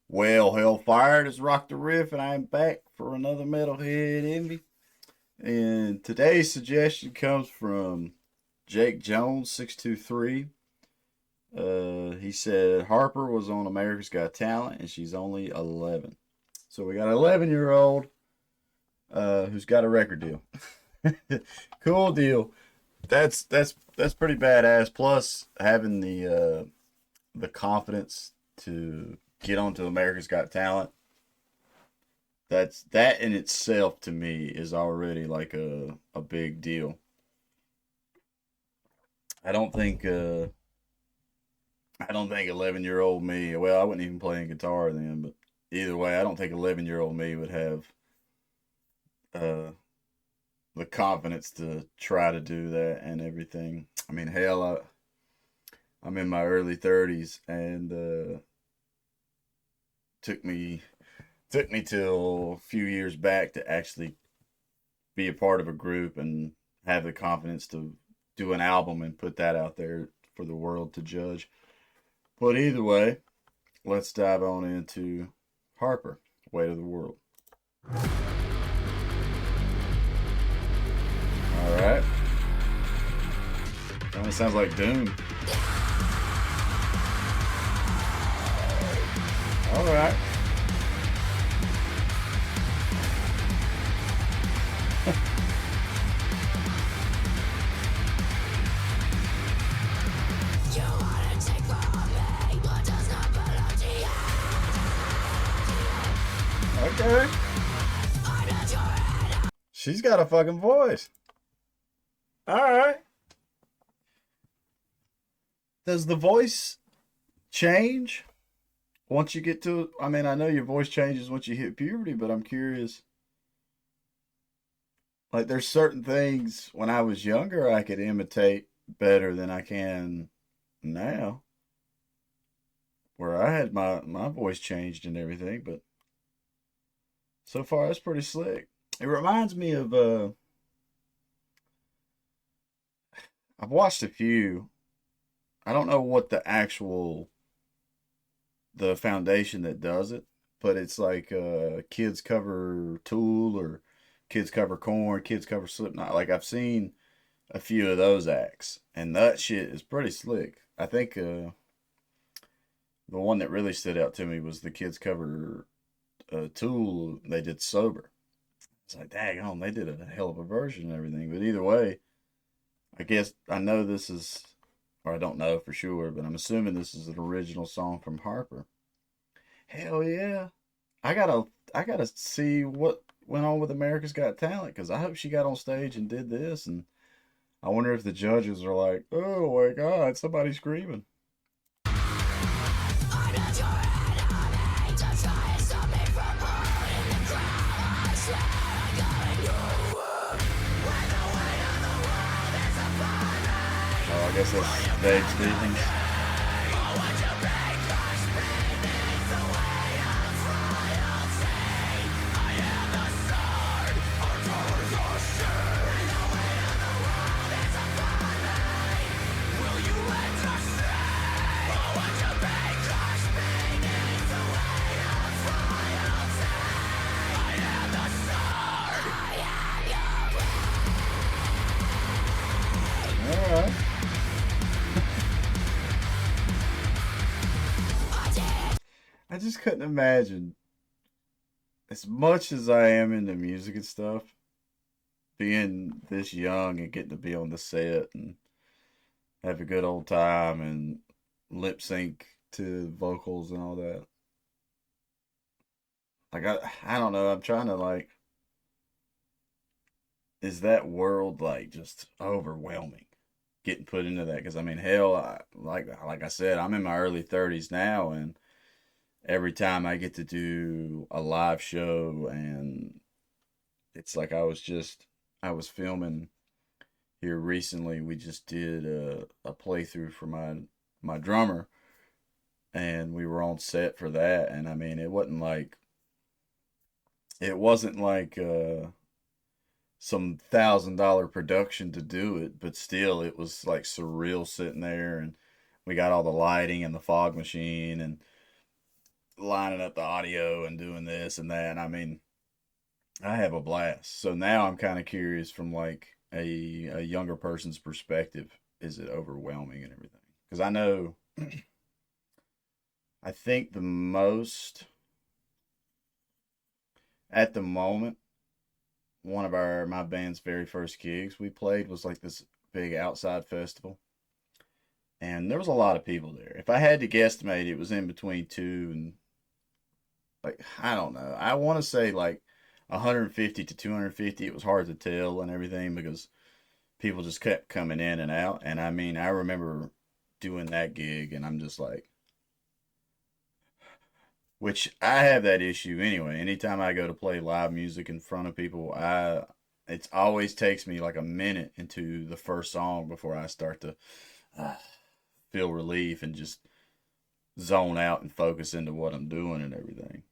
Well, Hellfire, it's Rock the Riff, and I'm back for another Metalhead Envy. And today's suggestion comes from Jake Jones 623. He said Harper was on America's Got Talent, and she's only 11. So we got an 11-year-old who's got a record deal. Cool deal. That's pretty badass. Plus, having the confidence to get onto America's Got Talent, that in itself to me is already like a big deal. I don't think uh I don't think 11-year-old me, well, I wasn't even playing guitar then, but either way, I don't think 11-year-old me would have uh the confidence to try to do that and everything. I mean, hell, I'm in my early 30s, and took me took me till a few years back to actually be a part of a group and have the confidence to do an album and put that out there for the world to judge. But either way, let's dive on into Harper, Weight of the World. All right. Kind of sounds like Doom. All right. Okay. She's got a fucking voice. All right. Does the voice change once you get to? I mean, I know your voice changes once you hit puberty, but I'm curious. Like, there's certain things when I was younger I could imitate better than I can now, where I had my voice changed and everything. But so far, that's pretty slick. It reminds me of I've watched a few. I don't know what the foundation that does it, but it's like kids cover Tool, or kids cover Corn, kids cover Slipknot. Like, I've seen a few of those acts, and that shit is pretty slick. I think the one that really stood out to me was the kids cover Tool. They did Sober. It's like, dang on, they did a hell of a version and everything. But either way, I guess I know this is, or I don't know for sure, but I'm assuming this is an original song from Harper. Hell yeah. I gotta I gotta see what went on with America's Got Talent, because I hope she got on stage and did this, and I wonder if the judges are like, oh my god, somebody's screaming. Oh, I guess that's Dave Stevens. All right. I just couldn't imagine, as much as I am into music and stuff, being this young and getting to be on the set and have a good old time and lip sync to vocals and all that. Like, I don't know. I'm trying to, like, is that world like just overwhelming? Getting put into that, because I mean, hell, like I said, I'm in my early 30s now, and every time I get to do a live show, and it's like I was filming here recently. We just did a playthrough for my drummer, and we were on set for that. And I mean, it wasn't like some $1,000 production to do it, but still, it was like surreal sitting there, and we got all the lighting and the fog machine, and lining up the audio and doing this and that. And I mean, I have a blast. So now I'm kind of curious from like a younger person's perspective. Is it overwhelming and everything? Because I know, I think the most at the moment, one of my band's very first gigs we played was like this big outside festival, and there was a lot of people there. If I had to guesstimate, it was in between two and like I don't know. I want to say like 150 to 250. It was hard to tell and everything because people just kept coming in and out. And I mean, I remember doing that gig, and I'm just like, which I have that issue anyway. Anytime I go to play live music in front of people, I it always takes me like a minute into the first song before I start to uh, feel relief and just zone out and focus into what I'm doing and everything.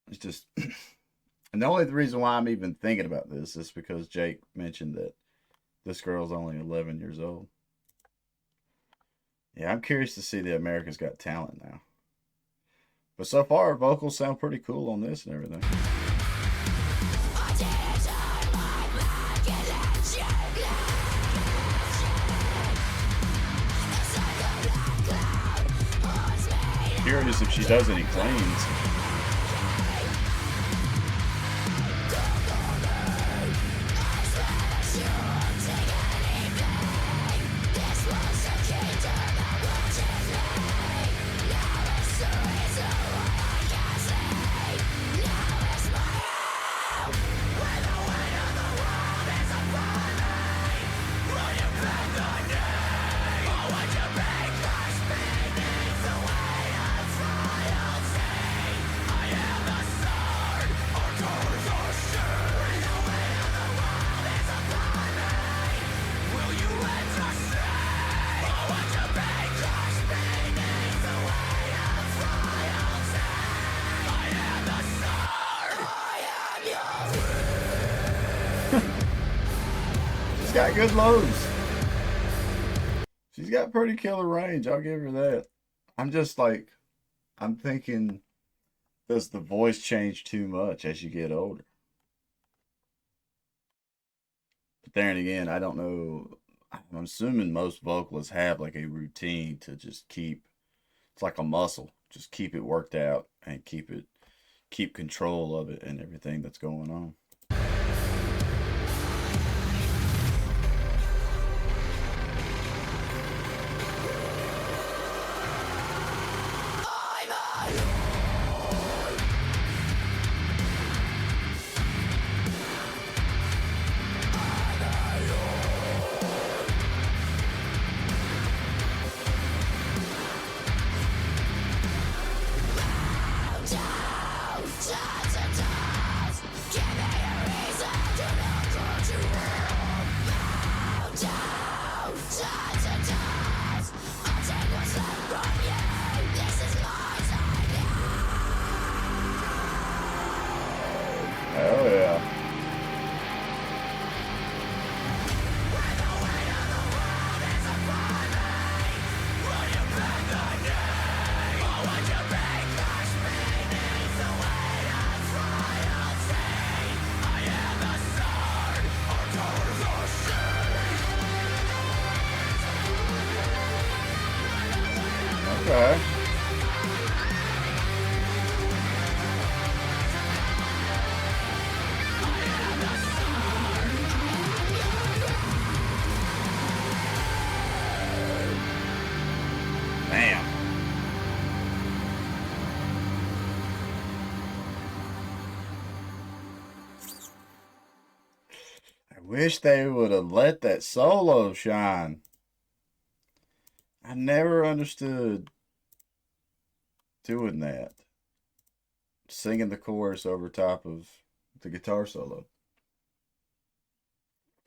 It's just, and the only reason why I'm even thinking about this is because Jake mentioned that this girl's only 11 years old. Yeah, I'm curious to see the America's Got Talent now. But so far, her vocals sound pretty cool on this and everything. Curious if she does any cleans. She's got good lows. She's got pretty killer range. I'll give her that. I'm just like, I'm thinking, does the voice change too much as you get older? But then again, I don't know. I'm assuming most vocalists have like a routine to just keep, it's like a muscle, just keep it worked out and keep control of it and everything that's going on. Oh yeah. Okay. Damn. I wish they would have let that solo shine. I never understood doing that. Singing the chorus over top of the guitar solo.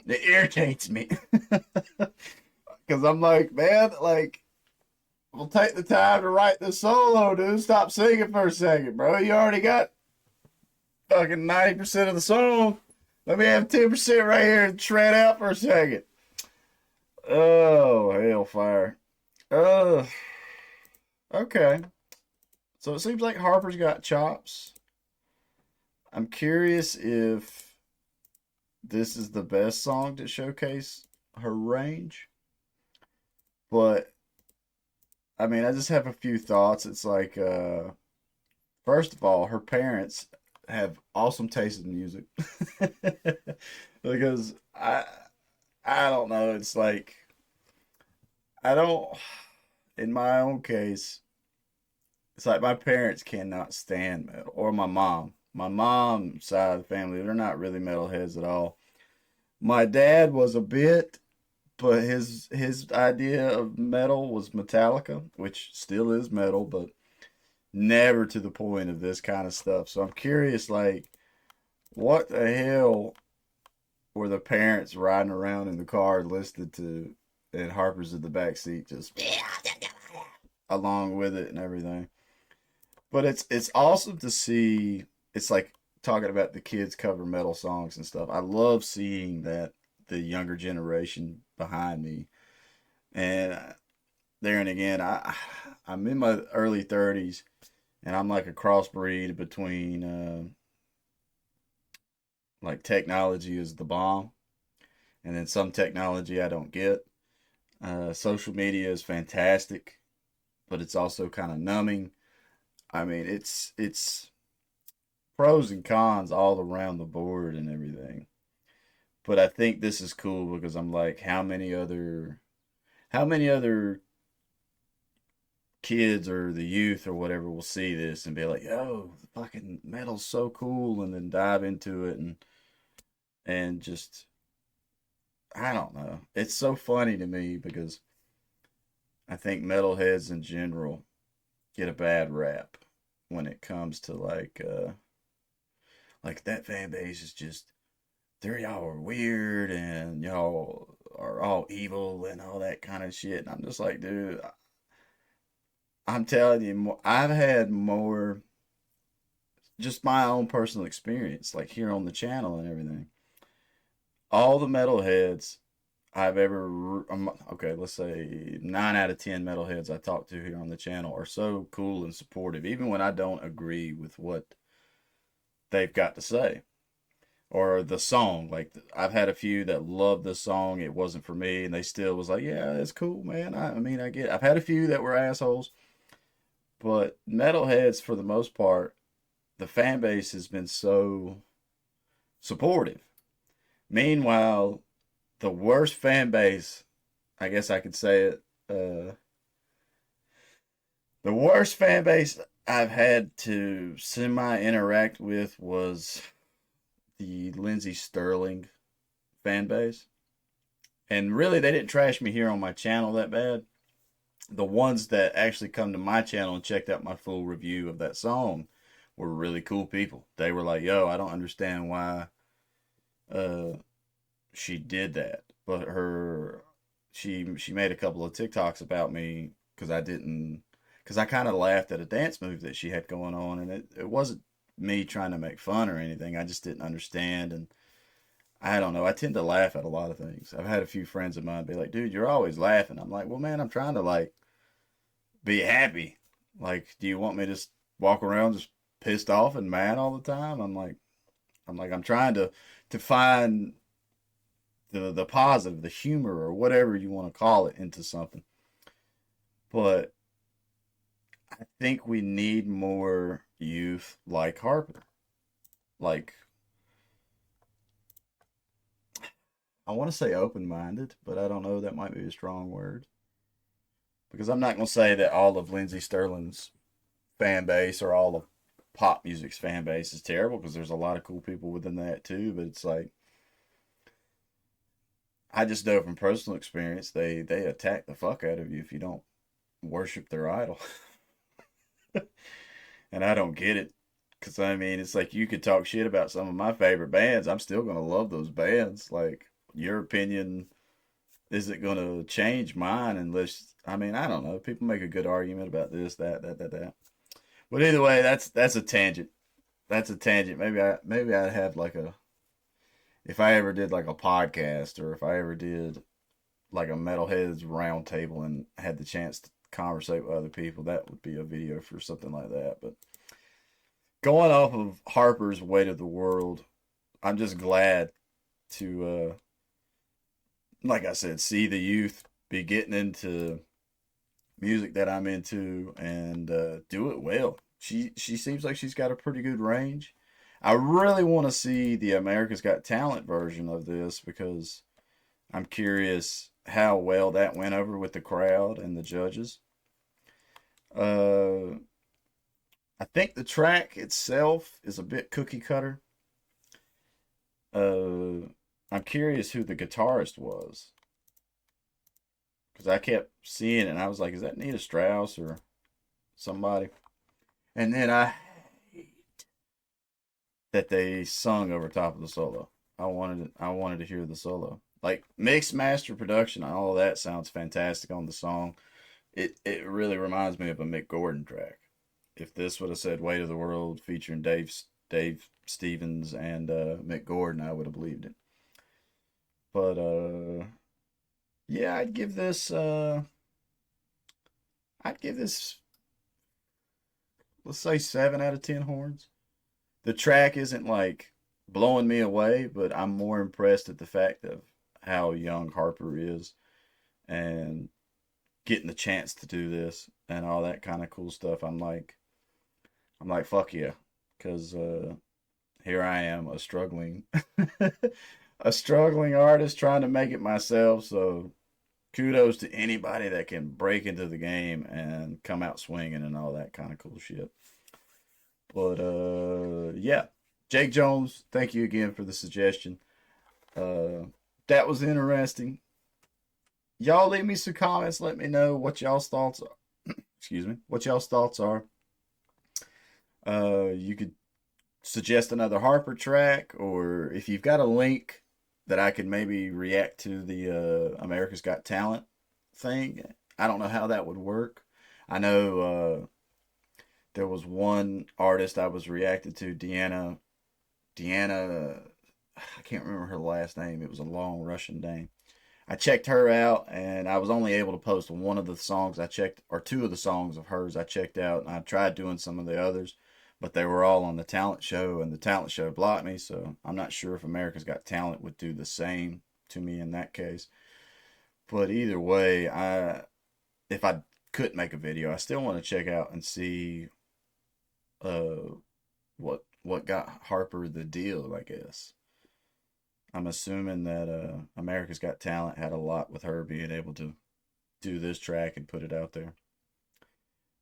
It irritates me. Because I'm like, man, like, we'll take the time to write the solo, dude. Stop singing for a second, bro. You already got fucking 90% of the song. Let me have 10% right here and shred out for a second. Oh, hellfire. Uh, Okay. So it seems like Harper's got chops. I'm curious if this is the best song to showcase her range. But I mean, I just have a few thoughts. It's like, first of all, her parents have awesome taste in music. Because I don't know. It's like I don't. In my own case, it's like my parents cannot stand metal, or my mom. My mom side of the family, they're not really metalheads at all. My dad was a bit, but his idea of metal was Metallica, which still is metal, but never to the point of this kind of stuff. So I'm curious, like, what the hell were the parents riding around in the car listening to, and Harper's in the back seat just along with it and everything. But it's awesome to see. It's like talking about the kids cover metal songs and stuff. I love seeing that the younger generation behind me. And there and again, I'm in my early 30s, and I'm like a crossbreed between like technology is the bomb, and then some technology I don't get. Social media is fantastic, but it's also kind of numbing. I mean, it's pros and cons all around the board and everything. But I think this is cool because I'm like, how many other kids or the youth or whatever will see this and be like, yo, fucking metal's so cool, and then dive into it and just I don't know. It's so funny to me because I think metalheads in general get a bad rap when it comes to like that fan base is just they're y'all are weird and y'all are all evil and all that kind of shit. And I'm just like, dude, I'm telling you, I've had more just my own personal experience, like here on the channel and everything. All the metalheads I've ever, okay, let's say 9 out of 10 metalheads I talk to here on the channel are so cool and supportive, even when I don't agree with what they've got to say or the song. Like I've had a few that love the song. It wasn't for me, and they still was like, "Yeah, it's cool, man." I mean, I get. I've had a few that were assholes, but metalheads for the most part, the fan base has been so supportive. Meanwhile, the worst fan base, I guess I could say it, the worst fan base I've had to semi interact with was the Lindsey Sterling fan base. And really, they didn't trash me here on my channel that bad. The ones that actually come to my channel and checked out my full review of that song were really cool people. They were like, "Yo, I don't understand why uh, she did that," but she made a couple of TikToks about me because I kind of laughed at a dance move that she had going on, and it wasn't me trying to make fun or anything. I just didn't understand, and I don't know. I tend to laugh at a lot of things. I've had a few friends of mine be like, "Dude, you're always laughing." I'm like, "Well, man, I'm trying to like be happy. Like, do you want me to just walk around just pissed off and mad all the time?" I'm trying to find the positive, the humor, or whatever you want to call it, into something. But I think we need more youth like Harper. Like, I want to say open minded, but I don't know. That might be a strong word. Because I'm not going to say that all of Lindsey Sterling's fan base or all of pop music's fan base is terrible, because there's a lot of cool people within that too. But it's like, I just know from personal experience, they attack the fuck out of you if you don't worship their idol. And I don't get it. Because, I mean, it's like you could talk shit about some of my favorite bands. I'm still going to love those bands. Like, your opinion isn't going to change mine unless, I mean, I don't know. People make a good argument about this, that. But either way, that's a tangent. That's a tangent. Maybe I'd have like a, if I ever did like a podcast, or if I ever did like a metalheads roundtable and had the chance conversate with other people. That would be a video for something like that. But going off of Harper's Weight of the World, I'm just glad to, like I said, see the youth be getting into music that I'm into and do it well. She seems like she's got a pretty good range. I really want to see the America's Got Talent version of this because I'm curious how well that went over with the crowd and the judges. Uh, I think the track itself is a bit cookie cutter. Uh, I'm curious who the guitarist was because I kept seeing it and I was like, is that Nita Strauss or somebody? And then I that they sung over top of the solo. I wanted to hear the solo. Like mixed master production and all of that sounds fantastic on the song. It really reminds me of a Mick Gordon track. If this would have said "Weight of the World" featuring Dave Stevens and Mick Gordon, I would have believed it. But yeah, I'd give this, let's say, 7 out of 10 horns. The track isn't like blowing me away, but I'm more impressed at the fact of how young Harper is and getting the chance to do this and all that kind of cool stuff. I'm like, fuck yeah, because here I am, a struggling, a struggling artist trying to make it myself. So kudos to anybody that can break into the game and come out swinging and all that kind of cool shit. But yeah, Jake Jones, thank you again for the suggestion. Uh, that was interesting. Y'all leave me some comments. Let me know what y'all's thoughts are. Excuse me. What y'all's thoughts are. You could suggest another Harper track, or if you've got a link that I could maybe react to the America's Got Talent thing. I don't know how that would work. I know there was one artist I was reacted to, Deanna. I can't remember her last name. It was a long Russian name. I checked her out, and I was only able to post one of the songs I checked, or two of the songs of hers I checked out. And I tried doing some of the others, but they were all on the talent show, and the talent show blocked me. So I'm not sure if America's Got Talent would do the same to me in that case. But either way, if I couldn't make a video, I still want to check out and see uh what got Harper the deal, I guess. I'm assuming that America's Got Talent had a lot with her being able to do this track and put it out there.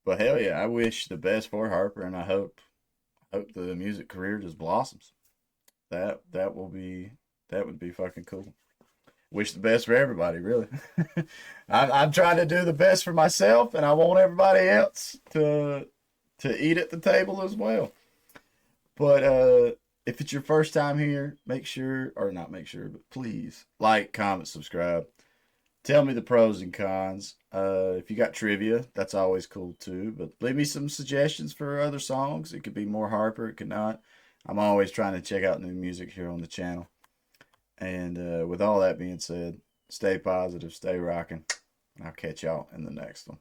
But hell yeah, I wish the best for Harper, and I hope the music career just blossoms. That would be fucking cool. Wish the best for everybody, really. I'm trying to do the best for myself, and I want everybody else to eat at the table as well. But if it's your first time here, make sure, or not make sure, but please like, comment, subscribe. Tell me the pros and cons. If you got trivia, that's always cool too. But leave me some suggestions for other songs. It could be more Harper, it could not. I'm always trying to check out new music here on the channel. And with all that being said, stay positive, stay rocking. I'll catch y'all in the next one.